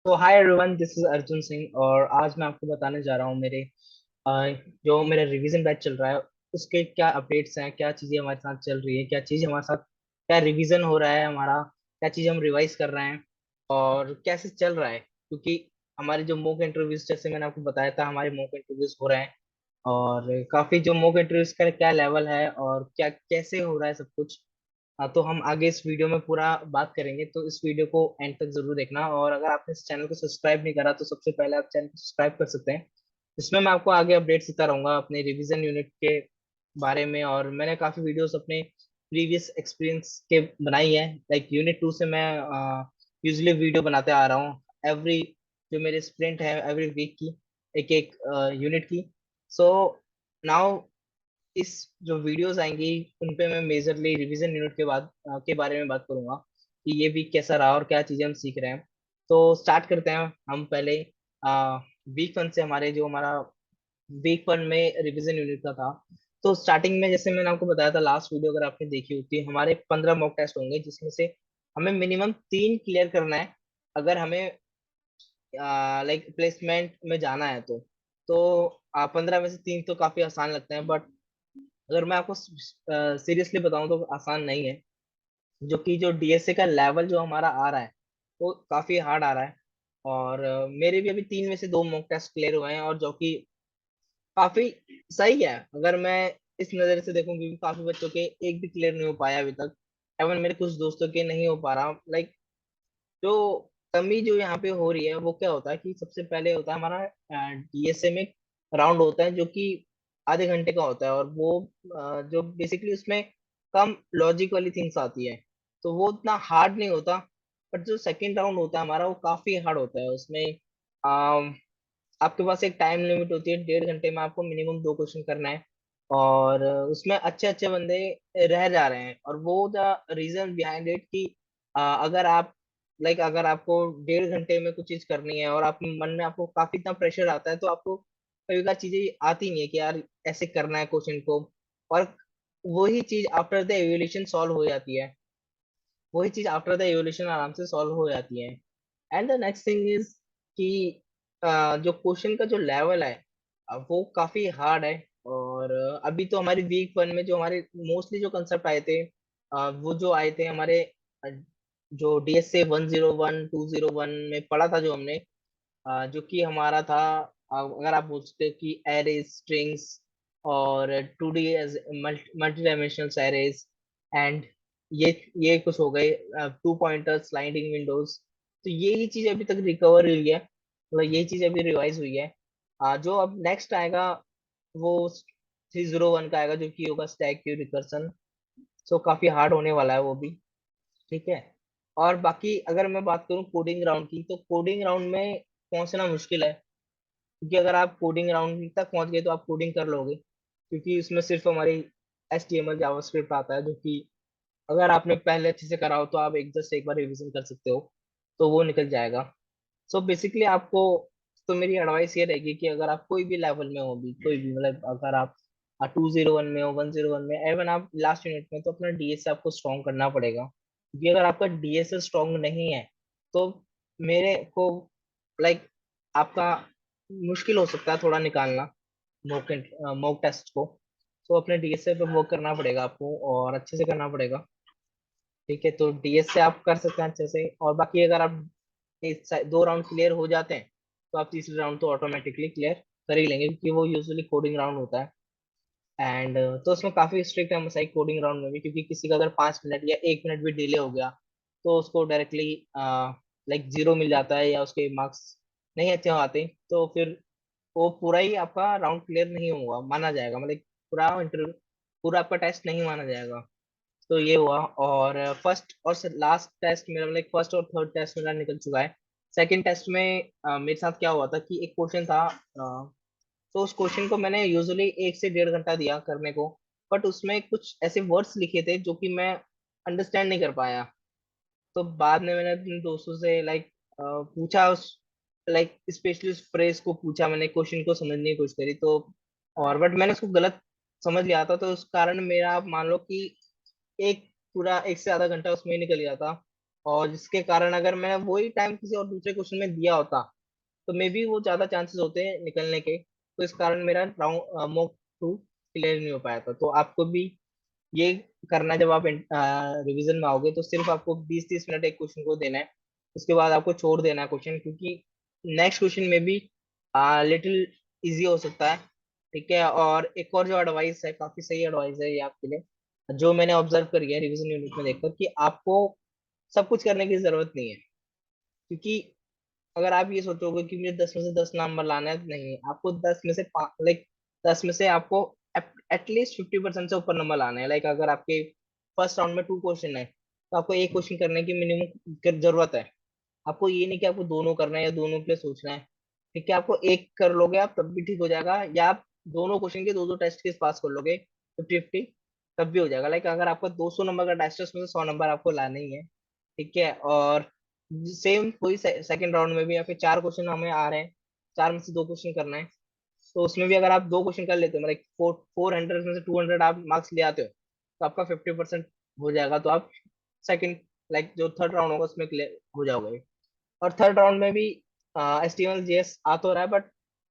तो hi everyone, this is Arjun Singh और आज मैं आपको बताने जा रहा हूँ जो मेरा रिवीजन बैच चल रहा है उसके क्या अपडेट्स हैं, क्या चीज़ें हमारे साथ चल रही है, क्या चीज़ हमारे साथ, क्या रिवीजन हो रहा है हमारा, क्या चीज़ हम रिवाइज कर रहे हैं और कैसे चल रहा है। क्योंकि हमारे जो मॉक इंटरव्यूज, जैसे मैंने आपको बताया था, हमारे मॉक इंटरव्यूज हो रहे हैं और काफ़ी जो मॉक इंटरव्यूज का क्या लेवल है और क्या कैसे हो रहा है सब कुछ। हाँ, तो हम आगे इस वीडियो में पूरा बात करेंगे, तो इस वीडियो को एंड तक जरूर देखना। और अगर आपने इस चैनल को सब्सक्राइब नहीं करा तो सबसे पहले आप चैनल को सब्सक्राइब कर सकते हैं। इसमें मैं आपको आगे अपडेट्स देता रहूंगा अपने रिवीजन यूनिट के बारे में। और मैंने काफी वीडियोस अपने प्रीवियस एक्सपीरियंस के बनाई है। लाइक यूनिट 2 से मैं यूजली वीडियो बनाते आ रहा हूँ एवरी, जो मेरे स्प्रिंट है एवरी वीक की, एक एक यूनिट की। सो नाउ इस जो वीडियोस आएंगी उन पे मैं मेजरली रिवीजन यूनिट के बारे में बात करूंगा कि ये वीक कैसा रहा और क्या चीजें हम सीख रहे हैं। तो स्टार्ट करते हैं हम पहले वीक 1 से। हमारा वीक 1 में रिवीजन यूनिट का था। तो स्टार्टिंग में जैसे मैंने आपको बताया था लास्ट वीडियो, अगर आपने देखी होती, हमारे 15 मॉक टेस्ट होंगे जिसमें से हमें मिनिमम 3 क्लियर करना है अगर हमें लाइक प्लेसमेंट में जाना है। तो 15 में से 3 तो काफी आसान लगते हैं, बट अगर मैं आपको सीरियसली बताऊं तो आसान नहीं है। जो कि जो डीएसए का लेवल जो हमारा आ रहा है वो काफी हार्ड आ रहा है। और मेरे भी अभी 3 में से 2 मॉक टेस्ट क्लियर हुए हैं, और जो कि काफी सही है। अगर मैं इस नजर से देखूं, क्योंकि काफी बच्चों के एक भी क्लियर नहीं हो पाया अभी तक। एवन मेरे कुछ दोस्तों के नहीं हो पा रहा। लाइक जो कमी जो यहाँ पे हो रही है वो क्या होता है कि सबसे पहले होता है हमारा डीएसए में राउंड होता है जो कि आधे घंटे का होता है, और वो जो बेसिकली उसमें कम लॉजिक वाली थिंग्स आती है, तो वो उतना हार्ड नहीं होता। बट जो सेकंड राउंड होता है हमारा वो काफी हार्ड होता है। उसमें अम, आपके पास एक टाइम लिमिट होती है, 1.5 घंटे में आपको मिनिमम 2 क्वेश्चन करना है। और उसमें अच्छे अच्छे बंदे रह जा रहे हैं, और वो द रीजन बिहाइंड इट कि अगर आप लाइक अगर आपको 1.5 घंटे में कुछ चीज करनी है और आपके मन में आपको काफी इतना प्रेशर आता है, तो आपको कई बार चीजें आती नहीं है कि यार ऐसे करना है क्वेश्चन को। और वही चीज आफ्टर द एवोल्यूशन सॉल्व हो जाती है। वही चीज आफ्टर द एवोल्यूशन आराम से सॉल्व हो जाती है। And the next thing is कि जो क्वेश्चन का जो लेवल है वो काफी हार्ड है। और अभी तो हमारी वीक 1 में जो हमारे मोस्टली जो कंसेप्ट आए थे, वो जो आए थे हमारे जो डीएसए 101 201 में पढ़ा था जो हमने, जो कि हमारा था, अगर आप बोल सकते हो कि एरेज, स्ट्रिंग्स और 2D as multi dimensional arrays. And ये कुछ हो गए, 2 पॉइंटर स्लाइडिंग विंडोज। तो ये चीज अभी तक रिकवर हुई है, मतलब यही चीज अभी रिवाइज हुई है। जो अब नेक्स्ट आएगा वो 301 का आएगा, जो कि होगा स्टैक क्यू रिकर्सन। सो काफी हार्ड होने वाला है वो भी। ठीक है। और बाकी अगर मैं बात करूँ कोडिंग राउंड की, तो कोडिंग राउंड में पहुंचना मुश्किल है, क्योंकि अगर आप कोडिंग राउंड तक पहुंच गए तो आप कोडिंग कर लोगे, क्योंकि उसमें सिर्फ हमारी HTML जावास्क्रिप्ट आता है, जो कि अगर आपने पहले अच्छे से करा हो तो आप एक बार रिवीजन कर सकते हो, तो वो निकल जाएगा। सो बेसिकली आपको, तो मेरी एडवाइस ये रहेगी कि अगर आप कोई भी लेवल में हो भी, कोई भी, मतलब अगर आप 201 में हो, 101 में, एवन आप लास्ट यूनिट में, तो अपना डीएस आपको स्ट्रॉन्ग करना पड़ेगा। क्योंकि अगर आपका डीएस स्ट्रॉन्ग नहीं है तो मेरे को लाइक आपका मुश्किल हो सकता है थोड़ा निकालना मॉक मॉक टेस्ट को। तो अपने डीएसए पे वर्क करना पड़ेगा आपको, और अच्छे से करना पड़ेगा। ठीक है, तो डीएस से आप कर सकते हैं अच्छे से। और बाकी अगर आप 2 राउंड क्लियर हो जाते हैं तो आप तीसरे राउंड तो ऑटोमेटिकली क्लियर कर ही लेंगे, क्योंकि वो यूजुअली कोडिंग राउंड होता है। एंड तो उसमें काफी स्ट्रिक्ट है मसाई कोडिंग राउंड में भी, क्योंकि किसी का अगर 5 मिनट या 1 मिनट भी डिले हो गया तो उसको डायरेक्टली लाइक 0 मिल जाता है, या उसके मार्क्स नहीं अच्छे आते, तो फिर वो पूरा ही आपका राउंड क्लियर नहीं होगा माना जाएगा, मतलब पूरा इंटरव्यू, पूरा आपका टेस्ट नहीं माना जाएगा। तो ये हुआ। और फर्स्ट और लास्ट टेस्ट मेरा, मतलब फर्स्ट और थर्ड टेस्ट मेरा निकल चुका है। सेकंड टेस्ट में मेरे साथ क्या हुआ था कि एक क्वेश्चन था, तो उस क्वेश्चन को मैंने यूजुअली 1 से 1.5 घंटा दिया करने को। बट उसमें कुछ ऐसे वर्ड्स लिखे थे जो कि मैं अंडरस्टैंड नहीं कर पाया। तो बाद में मैंने अपने दोस्तों से लाइक पूछा, उस लाइक स्पेशली उस फ्रेज को पूछा, मैंने क्वेश्चन को समझने की कोशिश करी, तो और बट मैंने उसको गलत समझ लिया था, तो उस कारण मेरा, आप मान लो कि एक पूरा 1 से आधा घंटा उसमें ही निकल गया था। और जिसके कारण अगर मैं वही टाइम किसी और दूसरे क्वेश्चन में दिया होता तो मे बी वो ज्यादा चांसेस होते हैं निकलने के। तो इस कारण मेरा राउंड मॉक टू क्लियर नहीं हो पाया था। तो आपको भी ये करना है, जब आप रिवीजन में आओगे तो सिर्फ आपको 20-30 मिनट एक क्वेश्चन को देना है। उसके बाद आपको छोड़ देना है क्वेश्चन, क्योंकि नेक्स्ट क्वेश्चन में भी लिटिल इजी हो सकता है। ठीक है, और एक और जो एडवाइस है, काफी सही एडवाइस है ये आपके लिए, जो मैंने ऑब्जर्व करी है रिवीजन यूनिट में देखकर, कि आपको सब कुछ करने की जरूरत नहीं है। क्योंकि अगर आप ये सोचोगे कि मुझे 10 में से 10 नंबर लाना है, नहीं, आपको 10 में से आपको एटलीस्ट 50% से ऊपर नंबर लाना है। लाइक अगर आपके फर्स्ट राउंड में 2 क्वेश्चन है तो आपको एक क्वेश्चन करने की मिनिमम जरूरत है। आपको ये नहीं कि आपको दोनों करना है या दोनों के लिए सोचना है। ठीक है, आपको एक कर लोगे आप तब भी ठीक हो जाएगा, या आप दोनों क्वेश्चन के दो दो टेस्ट केस पास कर लोगे 50-50, तब भी हो जाएगा। लाइक अगर आपका 200 नंबर का टेस्ट है उसमें से 100 नंबर आपको लाने ही है। ठीक है, और सेम वही सेकंड राउंड में भी आपके 4 क्वेश्चन हमें आ रहे हैं, 4 में से 2 क्वेश्चन करना है। तो उसमें भी अगर आप 2 क्वेश्चन कर लेते हो, मतलब 400 में से 200 आप मार्क्स ले आते हो, तो आपका 50% हो जाएगा। तो आप सेकंड, लाइक जो थर्ड राउंड होगा उसमें क्लियर हो जाओगे। और थर्ड राउंड में भी एचटीएमएल जीएस आ तो रहा है, बट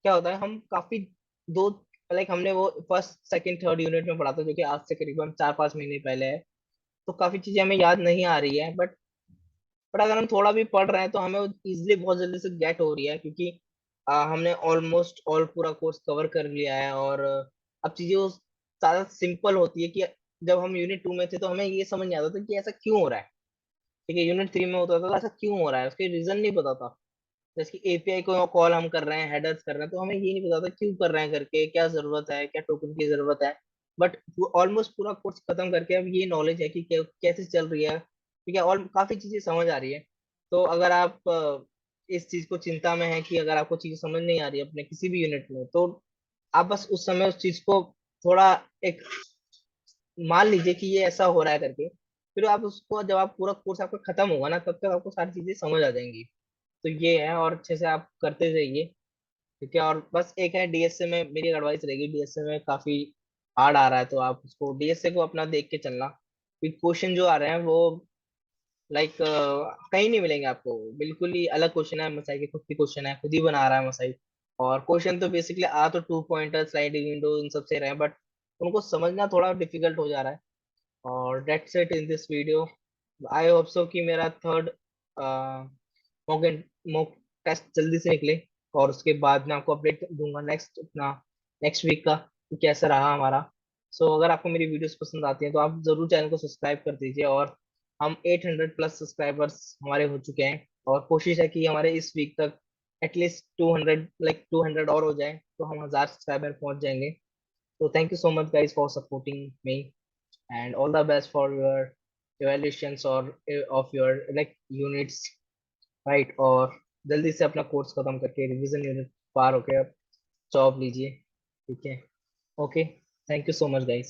क्या होता है, हम काफी दो, लाइक हमने वो फर्स्ट सेकंड थर्ड यूनिट में पढ़ा था, जो कि आज से करीबन 4-5 महीने पहले है। तो काफी चीजें हमें याद नहीं आ रही है, बट अगर हम थोड़ा भी पढ़ रहे हैं तो हमें इजिली बहुत जल्दी से गेट हो रही है, क्योंकि हमने ऑलमोस्ट ऑल पूरा कोर्स कवर कर लिया है। और अब चीजें ज्यादा सिंपल होती है कि जब हम यूनिट 2 में थे तो हमें ये समझ नहीं आता था कि ऐसा क्यों हो रहा है। ठीक है, यूनिट 3 में होता था तो ऐसा क्यों हो रहा है, उसके रीजन नहीं पता था। जैसे कि एपीआई को कॉल हम कर रहे हैं, हेडर्स कर रहे हैं, तो हमें ये नहीं पता था क्यों कर रहे हैं करके, क्या जरूरत है, क्या टोकन की जरूरत है। बट ऑलमोस्ट पूरा कोर्स खत्म करके अब ये नॉलेज है कि कैसे चल रही है। ठीक है, और काफी चीजें समझ आ रही है। तो अगर आप इस चीज को चिंता में है कि अगर आपको चीजें समझ नहीं आ रही है अपने किसी भी यूनिट में, तो आप बस उस समय उस चीज को थोड़ा एक मान लीजिए कि ये ऐसा हो रहा है करके। फिर आप उसको, जब आप पूरा कोर्स आपका खत्म होगा ना, तब तक आपको सारी चीजें समझ आ जाएंगी। तो ये है, और अच्छे से आप करते जाइए। ठीक है, और बस एक है डीएसए में मेरी एडवाइस रहेगी, डीएसए में काफी हार्ड आ रहा है, तो आप उसको डीएसए को अपना देख के चलना। क्योंकि क्वेश्चन जो आ रहे हैं वो लाइक कहीं नहीं मिलेंगे आपको, बिल्कुल ही अलग क्वेश्चन है। मसाई के खुद की क्वेश्चन है, खुद ही बना रहा है मसाई। और क्वेश्चन तो बेसिकली आ तो 2 पॉइंटर स्लाइडिंग विंडो इन सब से रहे हैं, बट उनको समझना थोड़ा डिफिकल्ट हो जा रहा है। और that's it in this video. I hope so कि मेरा थर्ड मॉक मॉक टेस्ट जल्दी से निकले, और उसके बाद मैं आपको अपडेट दूंगा नेक्स्ट अपना नेक्स्ट वीक का कि कैसा रहा हमारा। सो अगर आपको मेरी वीडियोस पसंद आती हैं तो आप जरूर चैनल को सब्सक्राइब कर दीजिए। और हम 800 प्लस सब्सक्राइबर्स हमारे हो चुके हैं, और कोशिश है कि हमारे इस वीक तक एटलीस्ट 200, लाइक 200 और हो जाए तो हम 1000 सब्सक्राइबर पहुंच जाएंगे। तो thank you so much guys for supporting me, and all the best for your evaluations or of your like units, right? और जल्दी से अपना कोर्स खत्म करके रिवीजन यूनिट पार होके अब जॉब लीजिए। ठीक है, okay, thank you so much guys.